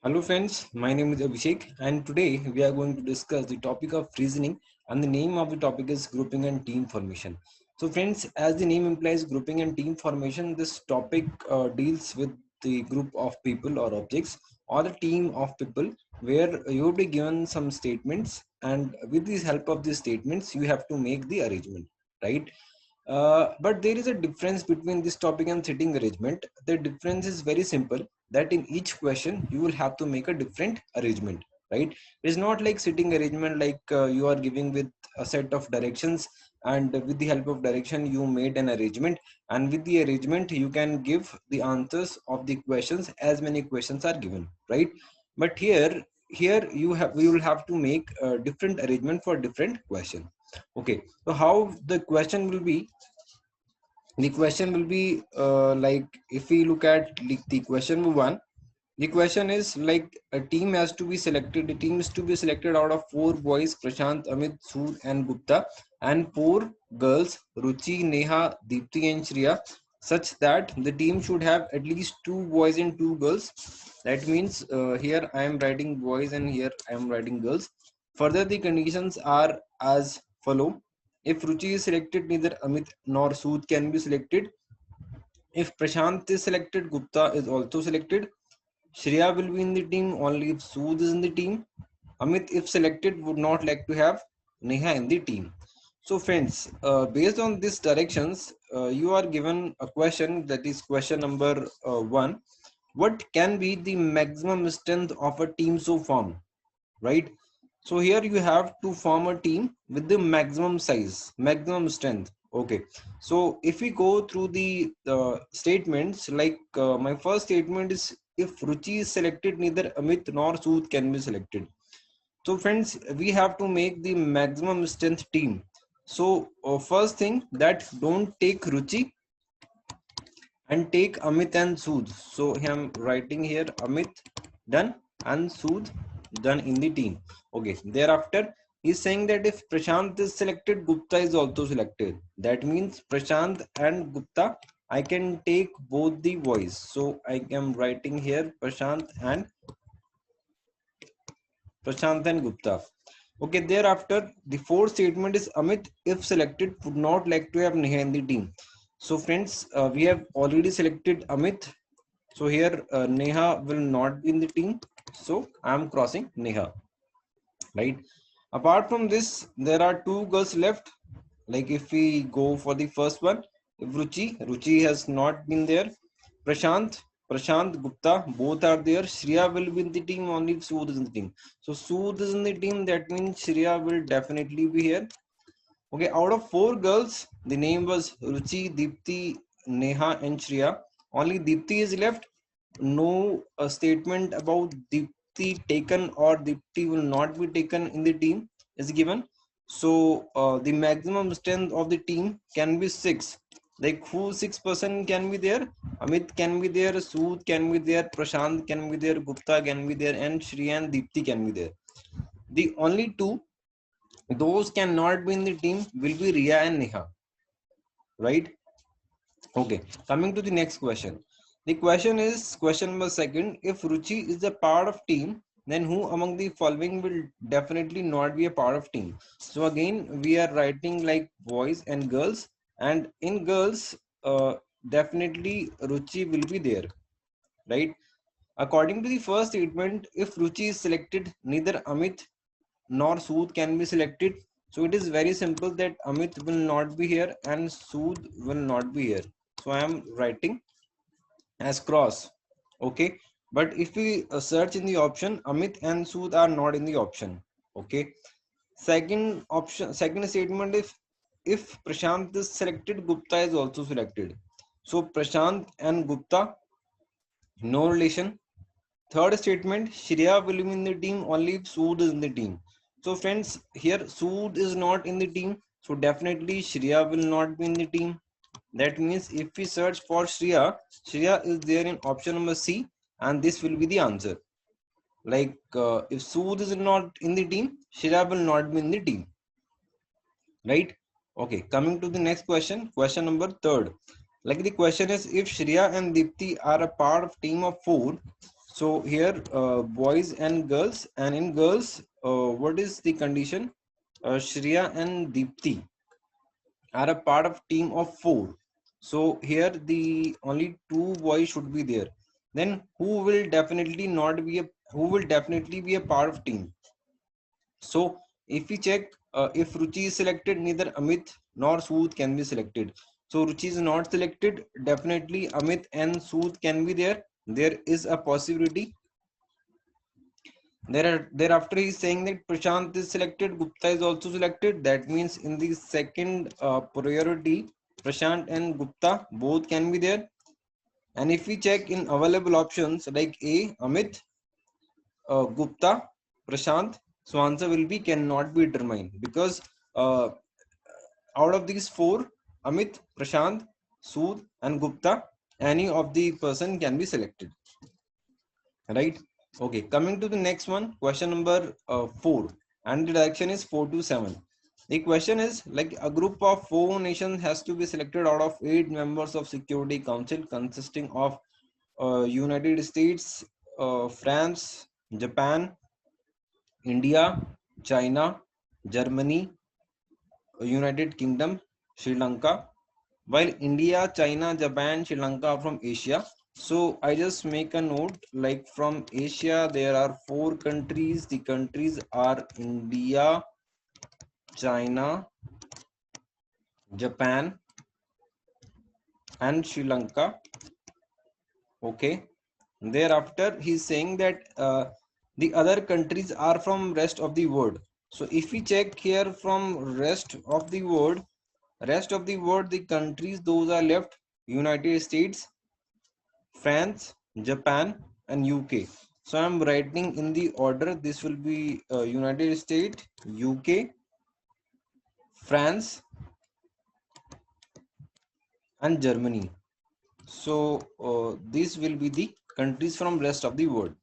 Hello friends, my name is Abhishek and today we are going to discuss the topic of reasoning and the name of the topic is grouping and team formation. So friends, as the name implies grouping and team formation, this topic deals with the group of people or objects or the team of people where you will be given some statements and with the help of these statements you have to make the arrangement, right? But there is a difference between this topic and sitting arrangement. The difference is very simple that in each question you will have to make a different arrangement, right? It's not like sitting arrangement like you are giving with a set of directions and with the help of direction you made an arrangement and with the arrangement you can give the answers of the questions as many questions are given, right? But here we will have to make a different arrangement for different question. Okay, so how the question will be like if we look at the question one. The question is like a team has to be selected. The team is to be selected out of four boys: Prashant, Amit, Sood, and Gupta, and four girls: Ruchi, Neha, Deepti, and Shriya. Such that the team should have at least two boys and two girls. That means here I am writing boys and here I am writing girls. Further, the conditions are as follow: if Ruchi is selected, neither Amit nor Sood can be selected. If Prashant is selected, Gupta is also selected. Shreya will be in the team only if Sood is in the team. Amit, if selected, would not like to have Neha in the team. So, friends, based on these directions, you are given a question, that is question number one. What can be the maximum strength of a team so formed? Right? So here you have to form a team with the maximum size, maximum strength. Okay. So if we go through the statements, like my first statement is if Ruchi is selected, neither Amit nor Sood can be selected. So friends, we have to make the maximum strength team. So first thing that don't take Ruchi and take Amit and Sood. So I'm writing here Amit done and Sood done in the team. Okay. Thereafter, he's saying that if Prashant is selected, Gupta is also selected. That means Prashant and Gupta, I can take both the voice. So I am writing here Prashant and Gupta. Okay, thereafter, the fourth statement is Amit, if selected, would not like to have Neha in the team. So, friends, we have already selected Amit. So, here Neha will not be in the team. So, I am crossing Neha, right? Apart from this, there are two girls left. Like, if we go for the first one, if Ruchi has not been there. Prashant, Prashant Gupta, both are there. Shriya will be in the team only if Sood is in the team. So Sood is in the team, that means Shriya will definitely be here. Okay, out of four girls, the name was Ruchi, Deepti, Neha, and Shriya. Only Deepti is left. No statement about Deepti taken or Deepti will not be taken in the team is given. So the maximum strength of the team can be six. Like who 6% can be there? Amit can be there, Sood can be there, Prashant can be there, Gupta can be there, and Shriya and Deepti can be there. The only two those cannot be in the team will be Ria and Neha, right? Okay, coming to the next question. The question is question number second. If Ruchi is a part of team, then who among the following will definitely not be a part of team? So again, we are writing like boys and girls, and in girls, definitely Ruchi will be there, right? According to the first statement, if Ruchi is selected, neither Amit nor Sood can be selected. So it is very simple that Amit will not be here and Sood will not be here. So I am writing as cross. Okay. But if we search in the option, Amit and Sood are not in the option. Okay. Second statement, if Prashant is selected, Gupta is also selected. So Prashant and Gupta, no relation. Third statement, Shreya will be in the team only if Sood is in the team. So friends, here Sood is not in the team. So definitely Shreya will not be in the team. That means if we search for Shreya, Shreya is there in option number C and this will be the answer. Like if Sood is not in the team, Shreya will not be in the team. Right? Okay, coming to the next question, question number third. Like the question is if Shreya and Dipti are a part of team of four, So here boys and girls, and in girls, what is the condition? Shreya and Deepti are a part of team of 4. So here the only 2 boys should be there. Then who will definitely not be a, who will definitely be a part of team? So if we check, if Ruchi is selected, neither Amit nor Sood can be selected. So Ruchi is not selected. Definitely Amit and Sood can be there. There is a possibility. Thereafter he is saying that Prashant is selected, Gupta is also selected. That means in the second priority, Prashant and Gupta both can be there. And if we check in available options like A, Amit, Gupta, Prashant, so answer will be cannot be determined, because uh, out of these 4, Amit, Prashant, Sood and Gupta, any of the person can be selected, right? Okay, coming to the next one, question number 4, and the direction is 4 to 7. The question is like a group of 4 nations has to be selected out of 8 members of Security Council, consisting of United States, France, Japan, India, China, Germany, United Kingdom, Sri Lanka. While India, China, Japan, Sri Lanka are from Asia. So I just make a note, like from Asia, there are 4 countries. The countries are India, China, Japan, and Sri Lanka. Okay. Thereafter, he's saying that the other countries are from rest of the world. So if we check here from rest of the world, the countries those are left: United States, France, Japan, and UK. So I'm writing in the order. This will be United States, UK, France, and Germany. So these will be the countries from rest of the world.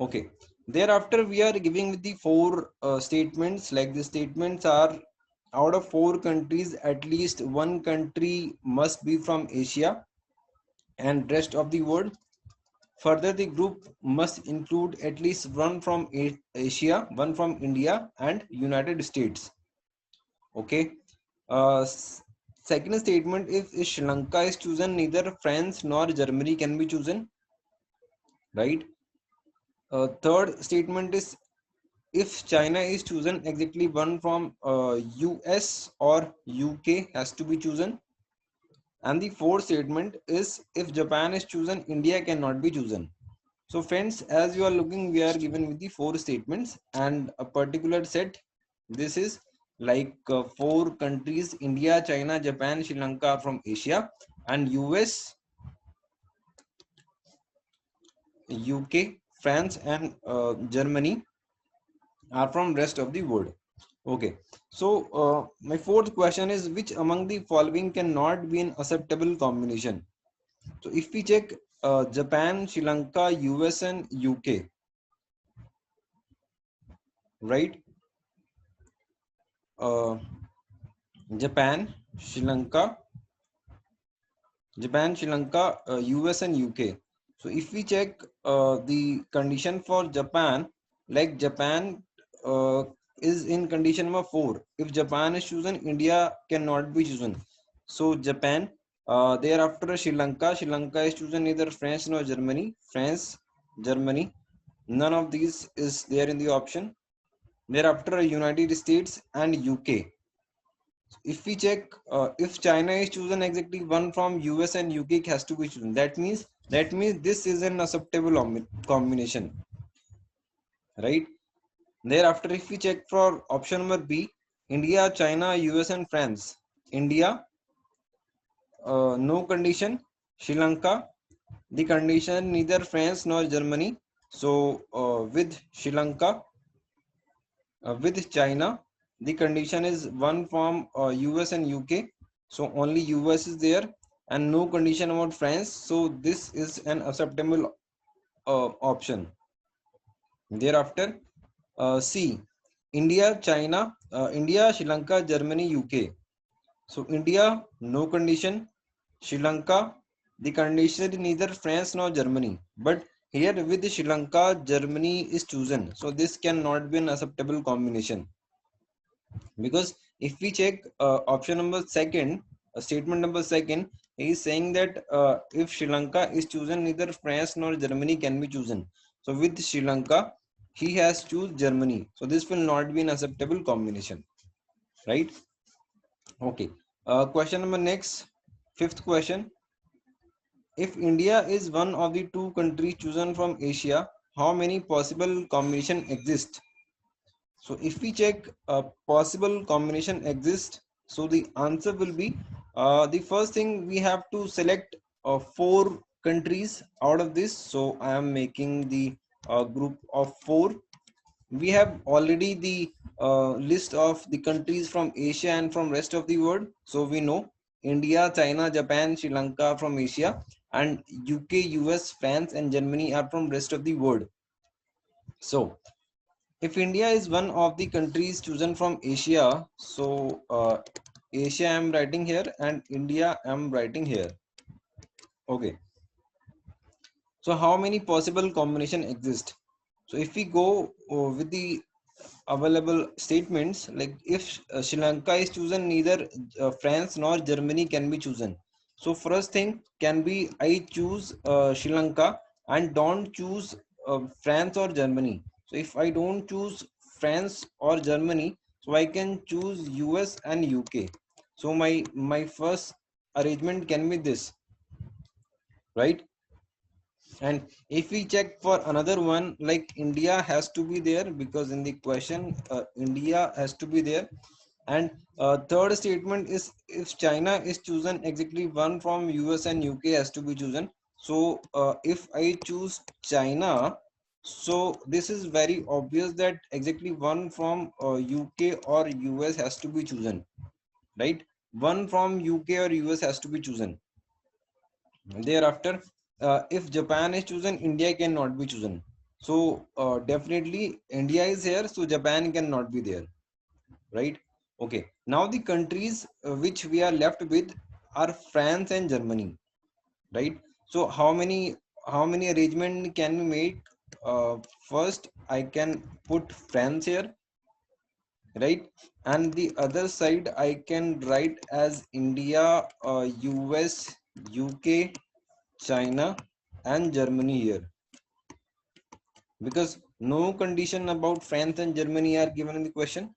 Okay. Thereafter, we are giving with the 4 statements. Like the statements are, out of 4 countries, at least 1 country must be from Asia and rest of the world. Further, the group must include at least 1 from Asia, 1 from India, and United States. Okay. Second statement, if Sri Lanka is chosen, neither France nor Germany can be chosen, right? Third statement is, if China is chosen, exactly 1 from US or UK has to be chosen. And the fourth statement is, if Japan is chosen, India cannot be chosen. So friends, as you are looking, we are given with the 4 statements and a particular set. This is like 4 countries: India, China, Japan, Sri Lanka are from Asia, and US, UK, France, and Germany are from rest of the world. Okay, so my fourth question is, which among the following cannot be an acceptable combination? So if we check, Japan, Sri Lanka, US, and UK, right? Uh, Japan, Sri Lanka, Sri Lanka, US, and UK. So if we check the condition for Japan, like Japan is in condition number 4. If Japan is chosen, India cannot be chosen. So Japan. Thereafter, Sri Lanka. Sri Lanka is chosen neither France nor Germany. France, Germany. None of these is there in the option. Thereafter, United States and UK. If we check, if China is chosen, exactly 1 from US and UK has to be chosen. That means this is an acceptable combination, right? Thereafter, if we check for option number B, India, China, US, and France. India, no condition. Sri Lanka, the condition neither France nor Germany. So with Sri Lanka, with China, the condition is 1 from US and UK. So only US is there, and no condition about France. So this is an acceptable option. Thereafter, C, India, China, India, Sri Lanka, Germany, UK. So India, no condition. Sri Lanka, the condition is neither France nor Germany. But here with Sri Lanka, Germany is chosen. So this cannot be an acceptable combination, because if we check option number second, statement number second, he is saying that if Sri Lanka is chosen, neither France nor Germany can be chosen. So with Sri Lanka, he has choose Germany. So this will not be an acceptable combination, right? Okay. Question number next, fifth question. If India is one of the two countries chosen from Asia, how many possible combination exist? So if we check a possible combination exists, so the answer will be the first thing we have to select four countries out of this. So I am making the group of four. We have already the list of the countries from Asia and from rest of the world. So we know India, China, Japan, Sri Lanka from Asia, and UK, US, France, and Germany are from rest of the world. So if India is one of the countries chosen from Asia, so Asia I'm writing here and India I'm writing here. Okay. So how many possible combination exist? So if we go with the available statements, like if Sri Lanka is chosen, neither France nor Germany can be chosen. So first thing can be I choose Sri Lanka and don't choose France or Germany. So if I don't choose France or Germany, so I can choose US and UK. So my first arrangement can be this, right? And if we check for another one, like India has to be there, because in the question India has to be there. And third statement is if China is chosen, exactly one from US and UK has to be chosen. So if I choose China, so this is very obvious that exactly one from UK or US has to be chosen, right? One from UK or US has to be chosen. Thereafter, if Japan is chosen, India cannot be chosen. So definitely India is here, so Japan cannot be there, right? Okay. Now the countries which we are left with are France and Germany, right? So how many arrangement can we make? First, I can put France here, right? And the other side I can write as India, US, UK, China, and Germany here, because no condition about France and Germany are given in the question.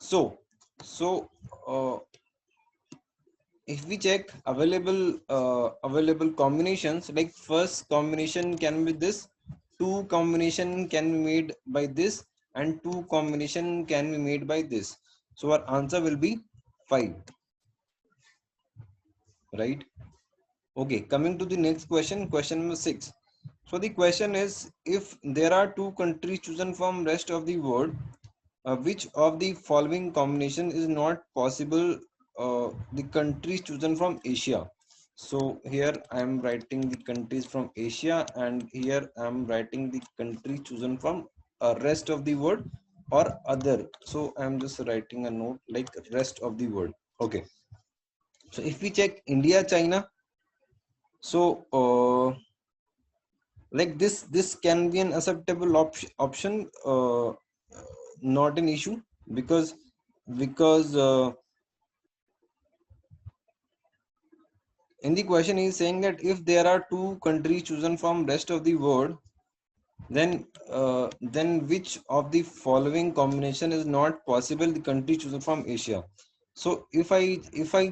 So, so if we check available combinations, like first combination can be this, two combination can be made by this, and two combination can be made by this. So our answer will be 5, right? Okay, coming to the next question, question number 6. So the question is, if there are two countries chosen from rest of the world, which of the following combination is not possible? The countries chosen from Asia. So here I am writing the countries from Asia, and here I am writing the countries chosen from rest of the world or other. So I am just writing a note like rest of the world. Okay. So if we check India, China, so like this can be an acceptable option, not an issue, because in the question he is saying that if there are two countries chosen from rest of the world, then which of the following combination is not possible, the country chosen from Asia. So if I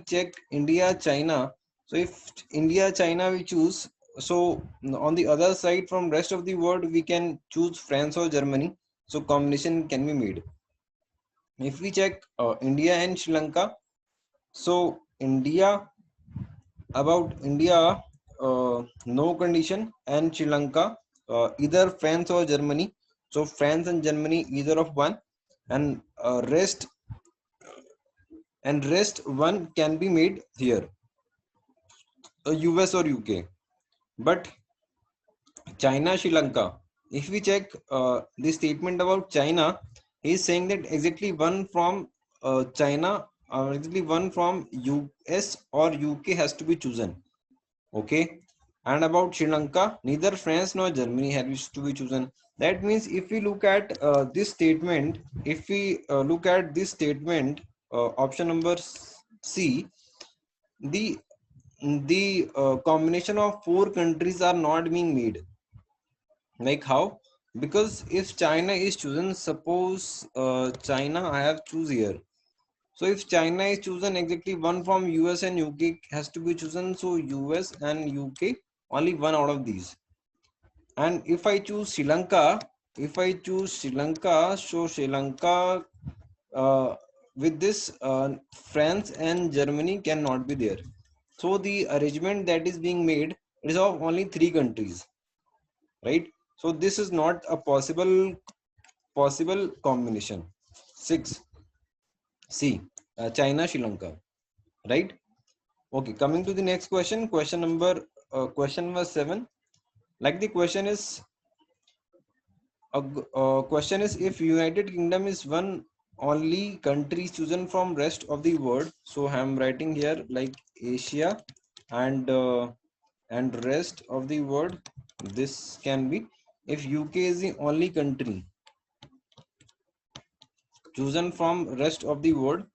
check India, China, so if India, China we choose, so on the other side from rest of the world we can choose France or Germany, so combination can be made. If we check India and Sri Lanka, so India, no condition, and Sri Lanka, either France or Germany. So France and Germany, either of one, and rest one can be made here, US or UK. But China, Sri Lanka. If we check the statement about China, he is saying that exactly one from China, exactly one from US or UK has to be chosen. Okay. And about Sri Lanka, neither France nor Germany has to be chosen. That means if we look at this statement, if we look at this statement, option number C, the combination of four countries are not being made. Like how? Because if China is chosen, suppose China I have choose here. So if China is chosen, exactly one from US and UK has to be chosen. So US and UK, only one out of these. And if I choose Sri Lanka, so Sri Lanka with this France and Germany cannot be there. So the arrangement that is being made is of only three countries, right? So this is not a possible combination. 6 C, China, Sri Lanka, right? Okay, coming to the next question, question number 7. Like the question is, question is, if United Kingdom is one only country chosen from rest of the world. So I am writing here like Asia and rest of the world. This can be if UK is the only country chosen from rest of the world.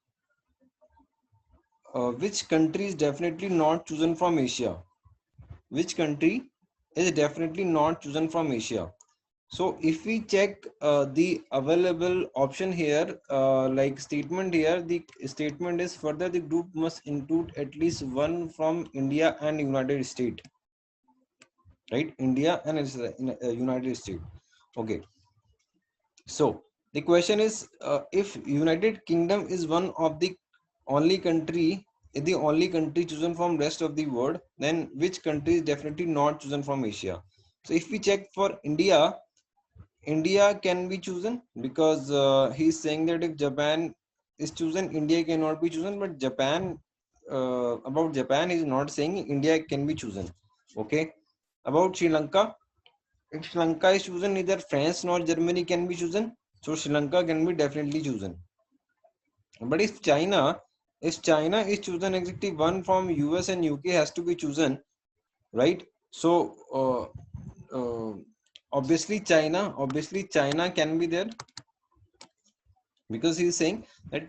Which country is definitely not chosen from Asia? Which country is definitely not chosen from Asia? So if we check the available option here, like statement here, the statement is further the group must include at least one from India and United States, right? India and United States. Okay. So the question is, if United Kingdom is one of the only country, is the only country chosen from rest of the world, then which country is definitely not chosen from Asia? So if we check for India, India can be chosen because he's saying that if Japan is chosen, India cannot be chosen. But Japan, about Japan, he's not saying India can be chosen. Okay. About Sri Lanka, if Sri Lanka is chosen, neither France nor Germany can be chosen. So Sri Lanka can be definitely chosen. But if China is chosen, exactly one from US and UK has to be chosen, right? So obviously China can be there because he is saying that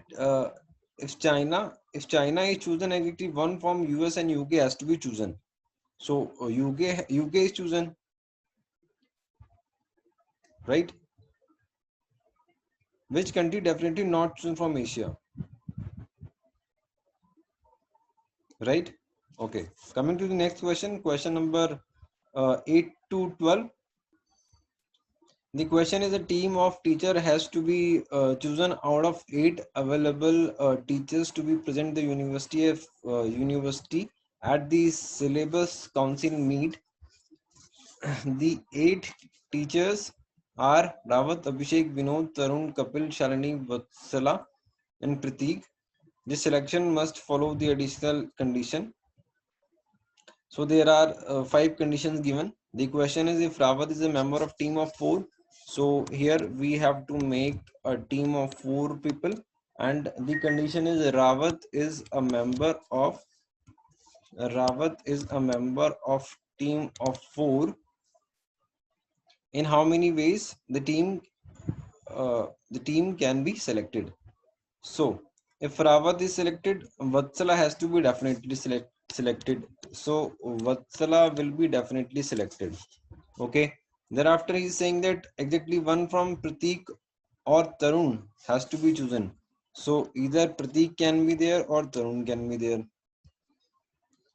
if China is chosen, exactly one from US and UK has to be chosen. So UK is chosen, right? Which country definitely not chosen from Asia, right? Okay. Coming to the next question, question number 8 to 12. The question is, a team of teacher has to be chosen out of 8 available teachers to be present the university at the syllabus council meet. The 8 teachers are Rawat, Abhishek, Vinod, Tarun, Kapil, Shalini, Vatsala, and Prateek. This selection must follow the additional condition. So there are 5 conditions given. The question is, if Rawat is a member of team of 4. So here we have to make a team of 4 people, and the condition is Rawat is a member of team of 4. In how many ways the team can be selected? So if Rawat is selected, Vatsala has to be definitely selected. So Vatsala will be definitely selected. Okay. Thereafter he's saying that exactly one from Prateek or Tarun has to be chosen. So either Prateek can be there or Tarun can be there.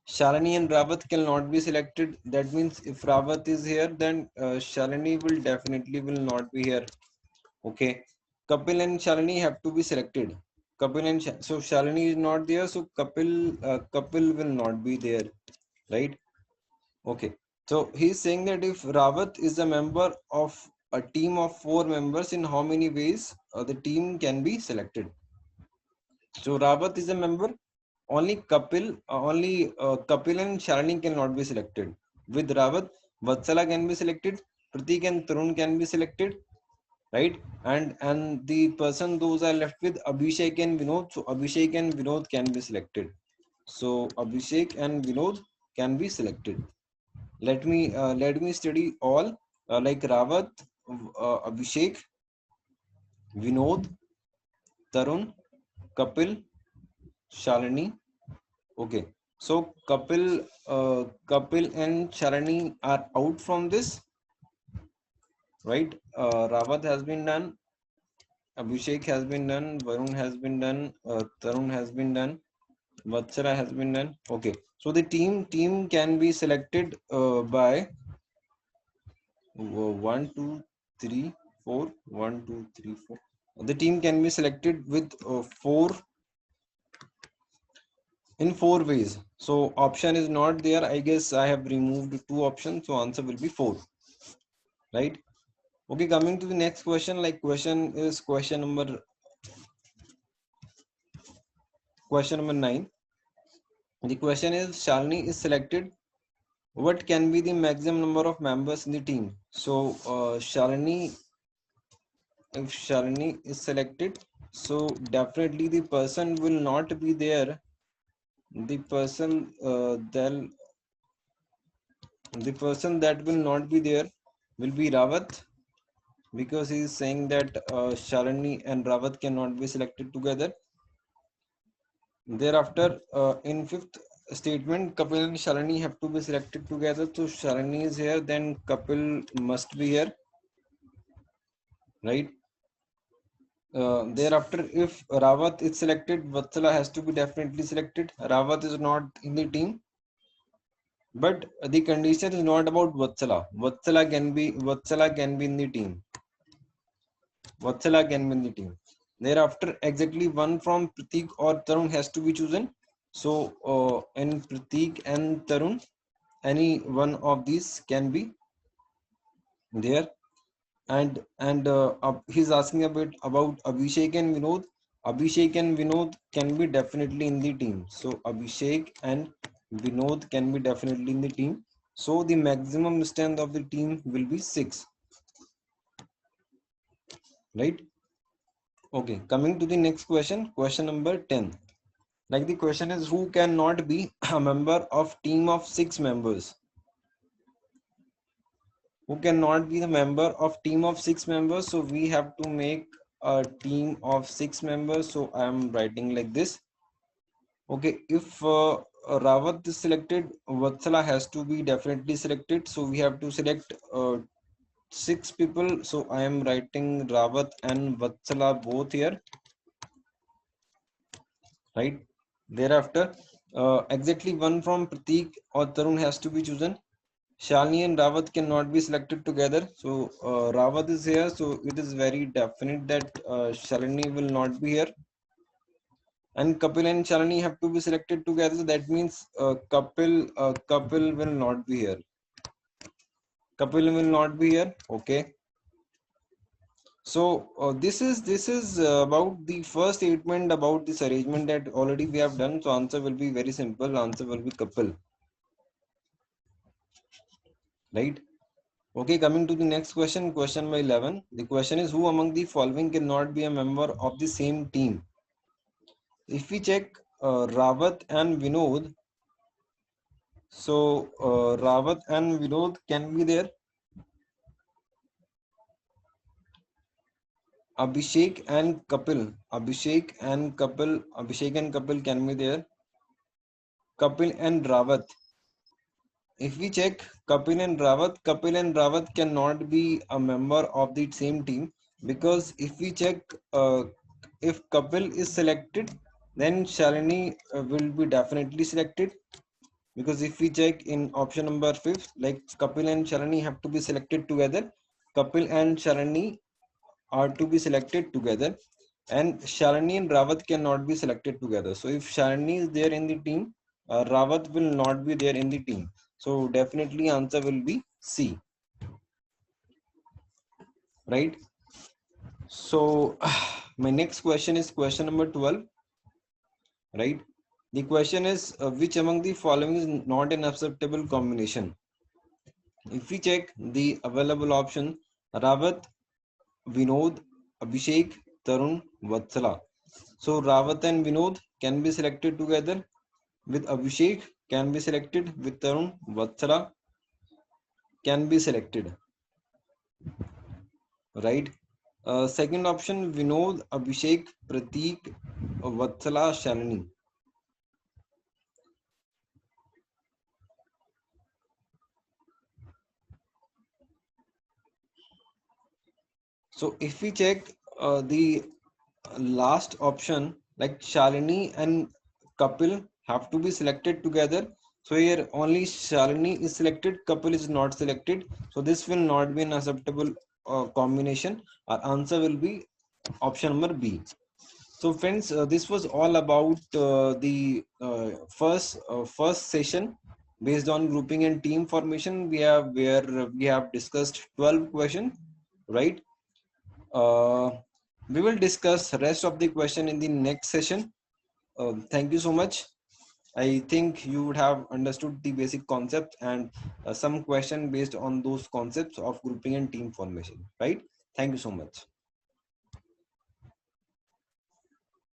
Shalini and Rawat cannot be selected. That means if Rawat is here, then Shalini will definitely will not be here. Okay. Kapil and Shalini have to be selected. So Shalini is not there, so Kapil will not be there, right? Okay. So he's saying that if Rawat is a member of a team of 4 members, in how many ways the team can be selected? So Rawat is a member. Only Kapil and Shalini cannot be selected. With Rawat, Vatsala can be selected. Pratik and Tarun can be selected, right? And the person those are left with Abhishek and Vinod. So Abhishek and Vinod can be selected. So Abhishek and Vinod can be selected. let me study all, like Rawat, Abhishek, Vinod, Tarun, Kapil, Shalini. Okay, so Kapil and Shalini are out from this, right? Rawat has been done, Abhishek has been done, Varun has been done, Tarun has been done, Vatsala has been done. Okay, so the team can be selected by 1, 2, 3, 4. 1, 2, 3, 4. The team can be selected with in 4 ways. So option is not there. I guess I have removed 2 options. So answer will be 4. Right? Okay, coming to the next question. Like question number 9. The question is Shalini is selected. What can be the maximum number of members in the team? So if Shalini is selected, so definitely the person will not be there. The person that will not be there will be Rawat, because he is saying that Shalini and Rawat cannot be selected together. Thereafter, in 5th statement, Kapil and Shalini have to be selected together. So Shalini is here, then Kapil must be here, right? Thereafter, if Rawat is selected, Vatsala has to be definitely selected. Rawat is not in the team, but the condition is not about Vatsala. Vatsala can be in the team. Vatsala can be in the team. Thereafter, exactly one from Pratik or Tarun has to be chosen. So, in Pratik and Tarun, any one of these can be there. And he's asking a bit about Abhishek and Vinod. Abhishek and Vinod can be definitely in the team. So Abhishek and Vinod can be definitely in the team. So the maximum strength of the team will be 6. Right? Okay, coming to the next question, question number 10. Like the question is, who cannot be a member of team of 6 members? Who cannot be the member of team of 6 members? So we have to make a team of 6 members. So I am writing like this. Okay, if Rawat is selected, Vatsala has to be definitely selected. So we have to select 6 people. So I am writing Rawat and Vatsala both here, right? Thereafter, exactly one from Pratik or Tarun has to be chosen. Shalini and Rawat cannot be selected together. So Rawat is here. So it is very definite that Shalini will not be here. And Kapil and Shalini have to be selected together. So that means Kapil will not be here. Kapil will not be here. Okay. So this is about the first statement about this arrangement that already we have done. So answer will be very simple. Answer will be Kapil. Right. Okay, coming to the next question, question number 11. The question is, who among the following cannot be a member of the same team? If we check Rawat and Vinod, so Rawat and Vinod can be there. Abhishek and Kapil can be there. Kapil and Rawat. If we check Kapil and Rawat cannot be a member of the same team, because if we check if Kapil is selected, then Shalini will be definitely selected, because if we check in option number 5, like Kapil and Shalini have to be selected together. Kapil and Shalini are to be selected together, and Shalini and Rawat cannot be selected together. So if Shalini is there in the team, Rawat will not be there in the team. So definitely answer will be C. Right? So my next question is question number 12. Right? The question is, which among the following is not an acceptable combination? If we check the available option, Rawat, Vinod, Abhishek, Tarun, Vatsala. So Rawat and Vinod can be selected together with Abhishek, can be selected with Tarun, Vatsala. can be selected, right? Second option, Vinod, Abhishek, Prateek, Vatsala, Shalini. So if we check the last option, like Shalini and Kapil have to be selected together. So here only Shalini is selected, Kapil is not selected. So this will not be an acceptable combination. Our answer will be option number B. So friends, this was all about the first session based on grouping and team formation. We have discussed 12 questions, right? Uh, we will discuss rest of the question in the next session. Thank you so much. I think you would have understood the basic concept and some question based on those concepts of grouping and team formation, right? Thank you so much.